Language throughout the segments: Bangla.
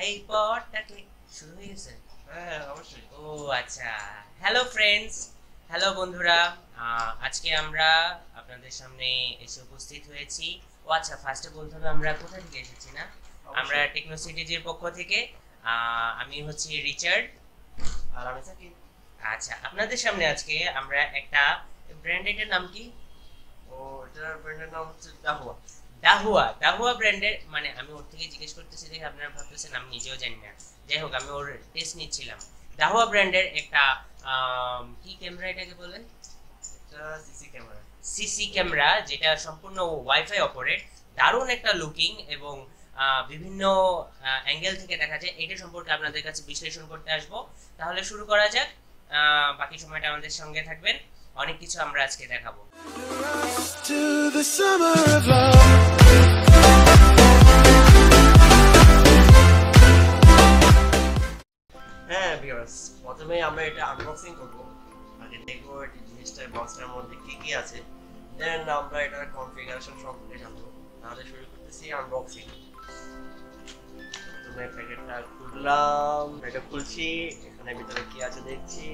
এই পড়টা কি শুরু হয়ে গেছে? হ্যাঁ অবশ্যই। ও আচ্ছা। হ্যালো ফ্রেন্ডস, হ্যালো বন্ধুরা। আজকে আমরা আপনাদের সামনে এসে উপস্থিত হয়েছি। ও আচ্ছা, ফার্স্টে বলতে হবে আমরা কোথা থেকে এসেছি না? আমরা অবশ্যই। টেকনো সিটিজের পক্ষ থেকে। আমি হচ্ছি রিচার্ড। আর আমি সাকিব। আচ্ছা, আপনাদের সামনে আজকে আমরা একটা ব্র্যান্ডের নাম কি? ও এটার ব্র্যান্ডের নাম হচ্ছে ডাহুয়া। দাহুয়া ব্র্যান্ডের, মানে আমি ওর থেকে জিজ্ঞেস করতেছি দেখে আপনারা ভাবতেছেন আমি নিজেও জানি না। যাই হোক, আমি ওর টেস্ট নিচ্ছিলাম। দাহুয়া ব্র্যান্ডের একটা কি ক্যামেরা এটাকে বলেন? এটা সিসি ক্যামেরা। সিসি ক্যামেরা, যেটা সম্পূর্ণ ওয়াইফাই অপারেট। দারুণ একটা লুকিং এবং বিভিন্ন অ্যাঙ্গেল থেকে দেখা যায়। এটা সম্পর্কে আপনাদের কাছে বিশ্লেষণ করতে আসবো। তাহলে শুরু করা যাক। বাকি সময়টা আমাদের সঙ্গে থাকবেন, অনেক কিছু আমরা আজকে দেখাবো। To the summer of love. হ্যাঁ ভিউয়ার্স, প্রথমে আমরা এটা আনবক্সিং করব। আগে দেখবো এই জিনিসটার বক্সটার মধ্যে কি কি আছে, দেন আমরা এটার কনফিগারেশন সম্পর্কে জানবো। তাহলে শুরু করতেছি আনবক্সিং। প্রথমে প্যাকেটটা খুললাম, এটা খুলছি, এখানে ভিতরে কি আছে দেখছি।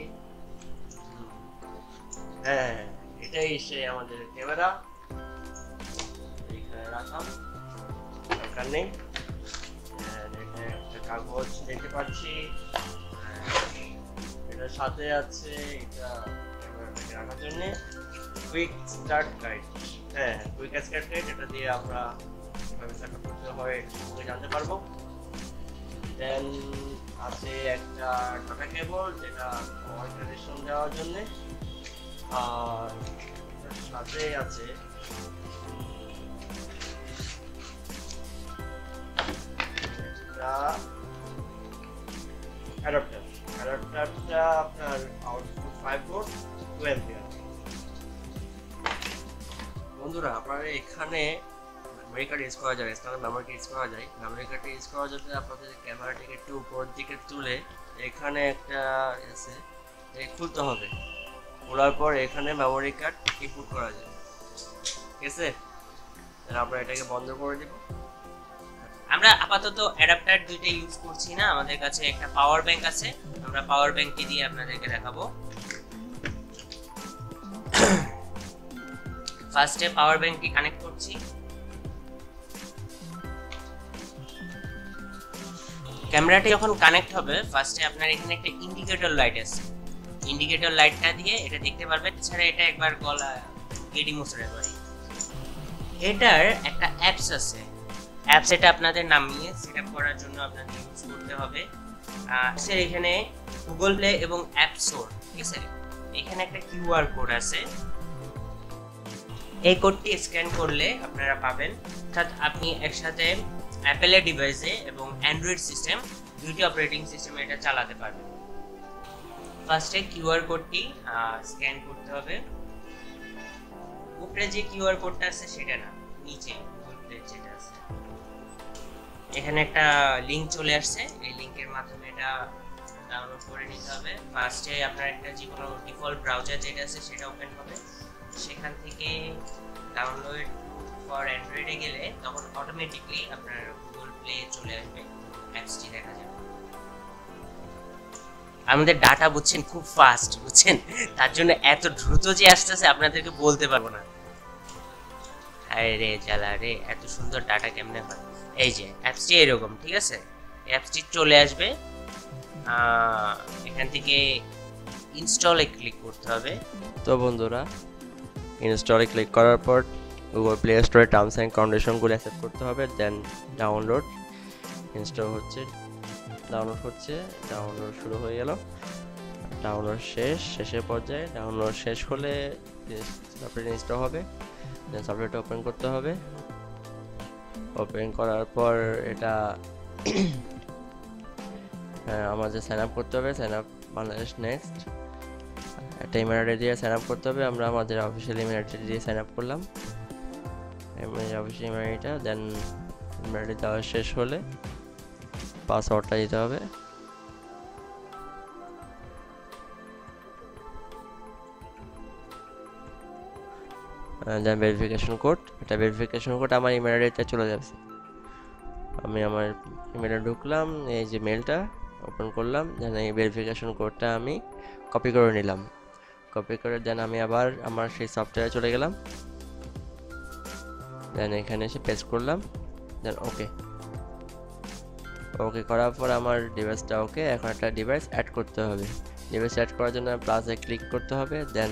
হ্যাঁ, এটাই সে আমাদের ক্যামেরা। এখানে রাখলাম, দরকার নেই। এটা একটা কাগজ দেখতে পাচ্ছি, এটার সাথে আছে এটা ক্যামেরাটাকে রাখার জন্য কুইক স্টার্ট গাইড। হ্যাঁ, কুইক স্টার্ট গাইড, এটা দিয়ে আমরা কিভাবে সেটআপ করতে হয় সেটা জানতে পারবো। দেন আছে একটা ডাটা কেবল, যেটা পাওয়ার কানেকশন দেওয়ার জন্য। আর এটার সাথে আছে একটা অ্যাডাপ্টার। অ্যাডাপ্টারটা আপনার আউটপুট 5 ভোল্ট 2 অ্যাম্পিয়ার। বন্ধুরা, আপনারা এখানে মেমরি কার্ড ইউজ করা যায়, এক্সটার্নাল মেমরি কার্ড ইউজ করা যায়। মেমরি কার্ড ইউজ করা যাতে আপনাদের ক্যামেরাটাকে একটু উপরের দিকে তুলে এখানে একটা আছে, খুলতে হবে। খোলার পর এখানে মেমরি কার্ড ইনপুট করা যায়, ঠিক আছে? আমরা এটাকে বন্ধ করে দিব। আমরা আপাতত অ্যাডাপ্টার দুইটা ইউজ করছি না, আমাদের কাছে একটা পাওয়ার ব্যাংক আছে। আমরা পাওয়ার ব্যাংকটি দিয়ে আপনাদেরকে দেখাবো। ফার্স্টে পাওয়ার ব্যাংকটি কানেক্ট করছি। ক্যামেরাটি যখন কানেক্ট হবে, ফার্স্টে আপনার এখানে একটা ইন্ডিকেটর লাইট আছে। ইন্ডিকেটর লাইটটা দিয়ে এটা দেখতে পারবেন। এছাড়া এটা একবার গলা গেডি মুছড়ে পারি। এটার একটা অ্যাপস আছে। অ্যাপস এটা আপনাদের নামিয়ে সেটআপ করার জন্য আপনাদের ইউজ করতে হবে। স্যার, এখানে গুগল প্লে এবং অ্যাপ স্টোর, ঠিক আছে? এখানে একটা কিউআর কোড আছে। এই কোডটি স্ক্যান করলে আপনারা পাবেন। অর্থাৎ আপনি একসাথে অ্যাপেলের ডিভাইসে এবং অ্যান্ড্রয়েড সিস্টেম, দুইটি অপারেটিং সিস্টেমে এটা চালাতে পারবেন। ফার্স্টে কিউআর কোডটি স্ক্যান করতে হবে। উপরে যে কিউআর কোডটা আছে সেটা না, নিচে গুগল প্লে যেটা আছে, এখানে একটা লিংক চলে আসছে। এই লিংকের মাধ্যমে এটা ডাউনলোড করে নিতে হবে। ফার্স্টে আপনার একটা যে কোনো ডিফল্ট ব্রাউজার যেটা আছে সেটা ওপেন হবে। সেখান থেকে ডাউনলোড ফর অ্যান্ড্রয়েডে গেলে তখন অটোমেটিকলি আপনার গুগল প্লে চলে আসবে, অ্যাপসটি দেখা যাবে। আমাদের ডাটা বুঝছেন খুব ফাস্ট, বুঝছেন? তার জন্য এত দ্রুত যে আসতেছে আপনাদেরকে বলতে পারবো না। আরে রে জ্বালা রে, এত সুন্দর ডাটা কেমনে হয়? এই যে অ্যাপসটি এরকম, ঠিক আছে? অ্যাপসটি চলে আসবে। এখান থেকে ইনস্টলে ক্লিক করতে হবে। তো বন্ধুরা, ইনস্টলে ক্লিক করার পর গুগল প্লে স্টোরে টার্মস অ্যান্ড কন্ডিশনগুলো অ্যাকসেপ্ট করতে হবে। দেন ডাউনলোড ইনস্টল হচ্ছে, ডাউনলোড শুরু হয়ে গেল। ডাউনলোড শেষের পর্যায়ে। ডাউনলোড শেষ হলে সফটওয়্যার ইনস্টল হবে। দেন সফটওয়্যারটা ওপেন করতে হবে। ওপেন করার পর এটা আমাদের সাইন আপ করতে হবে। সাইন আপ বাংলাদেশ নেক্সট, একটা ইমেল আইডি দিয়ে সাইন আপ করতে হবে। আমরা আমাদের অফিসিয়াল ইমেল আইডি দিয়ে সাইন আপ করলাম, অফিসিয়াল ইমেল আইডিটা। দেন ইমেল আইডি দেওয়া শেষ হলে পাসওয়ার্ডটা দিতে হবে। দেন ভেরিফিকেশন কোড, এটা ভেরিফিকেশন কোড আমার ইমেল আইডিতে চলে যাবে। আমি আমার ইমেলে ঢুকলাম, এই যে মেলটা ওপেন করলাম, দেন এই ভেরিফিকেশন কোডটা আমি কপি করে নিলাম। কপি করে দেন আমি আবার আমার সেই সফটওয়্যারে চলে গেলাম, দেন এখানে এসে পেস্ট করলাম, দেন ওকে। ওকে করার পর আমার ডিভাইসটা ওকে। এখন একটা ডিভাইস অ্যাড করতে হবে। ডিভাইস অ্যাড করার জন্য প্লাসে ক্লিক করতে হবে, দেন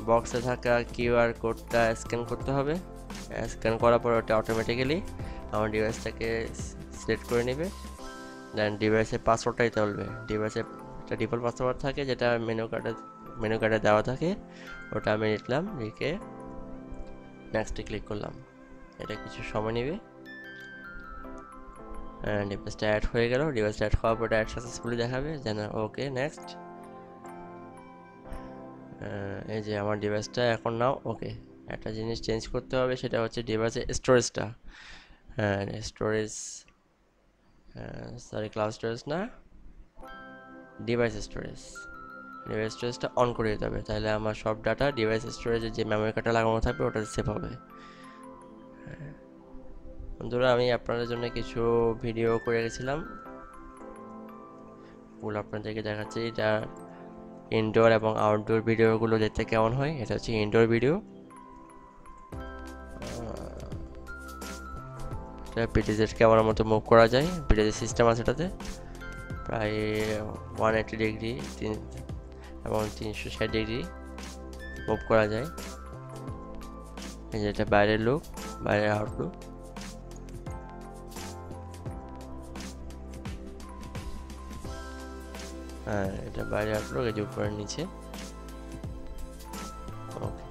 বক্সে থাকা কিউআর কোডটা স্ক্যান করতে হবে। স্ক্যান করার পর ওটা অটোমেটিক্যালি আমার ডিভাইসটাকে সিলেক্ট করে নেবে। দেন ডিভাইসের পাসওয়ার্ডটা দিতে বলবে। ডিভাইসে একটা ডিফল্ট পাসওয়ার্ড থাকে যেটা মেনু কার্ডে দেওয়া থাকে, ওটা আমি লিখলাম, লিখে নেক্সটে ক্লিক করলাম। এটা কিছু সময় নেবে। ডিভাইসটা অ্যাড হয়ে গেল। ডিভাইসটা অ্যাড হওয়ার পর অ্যাড সাকসেসফুলি দেখাবে, যেন ওকে নেক্সট। এই যে আমার ডিভাইসটা এখন নাও ওকে। একটা জিনিস চেঞ্জ করতে হবে, সেটা হচ্ছে ডিভাইসের স্টোরেজটা। হ্যাঁ, স্টোরেজ, সরি ক্লাউড স্টোরেজ না, ডিভাইস স্টোরেজ। ডিভাইস স্টোরেজটা অন করে দিতে হবে, তাহলে আমার সব ডাটা ডিভাইস স্টোরেজে যে মেমোরি কার্ডটা লাগানো থাকবে ওটাতে সেভ হবে। বন্ধুরা, আমি আপনাদের জন্য কিছু ভিডিও করে রেখেছিলাম, ওগুলো আপনাদেরকে দেখাচ্ছি। এটা ইনডোর এবং আউটডোর ভিডিওগুলো দেখতে কেমন হয়। এটা হচ্ছে ইনডোর ভিডিও। এটা পিটিজেড ক্যামেরার মতো মুভ করা যায়। পিটিজেড সিস্টেম আছে এটাতে, প্রায় 180 ডিগ্রি এবং 360 ডিগ্রি মুভ করা যায়। এই যে এটা বাইরের লুক, বাইরের আউটলুক। হ্যাঁ, এটা বাইরে আউটলুক, এই যে উপরের নিচে। ওকে,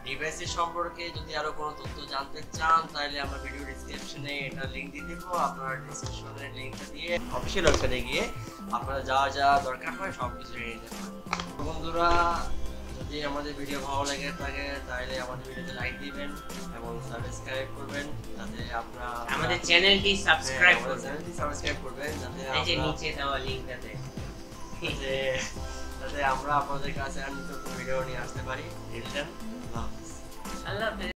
ডিভাইসের সম্পর্কে যদি আরো কোনো তথ্য জানতে চান, তাহলে আমার ভিডিও ডেসক্রিপশনে এটা লিংক দিয়ে দেব। আপনারা ডেসক্রিপশনের লিংকটা দিয়ে অফিশিয়াল ওয়েবসাইটে গিয়ে আপনারা যা যা দরকার হয় সব কিছু নিয়ে নিতে পারেন। বন্ধুরা, যদি আমাদের ভিডিও ভালো লাগে থাকে তাহলে আমাদের ভিডিওতে লাইক দিবেন এবং সাবস্ক্রাইব করবেন, যাতে আপনারা আমাদের চ্যানেলটি সাবস্ক্রাইব করবেন, যাতে এই যে নিচে দেওয়া লিংকটাতে, যাতে আমরা আপনাদের কাছে আর নতুন ভিডিও নিয়ে আসতে পারি। আল্লাহ হাফেজ।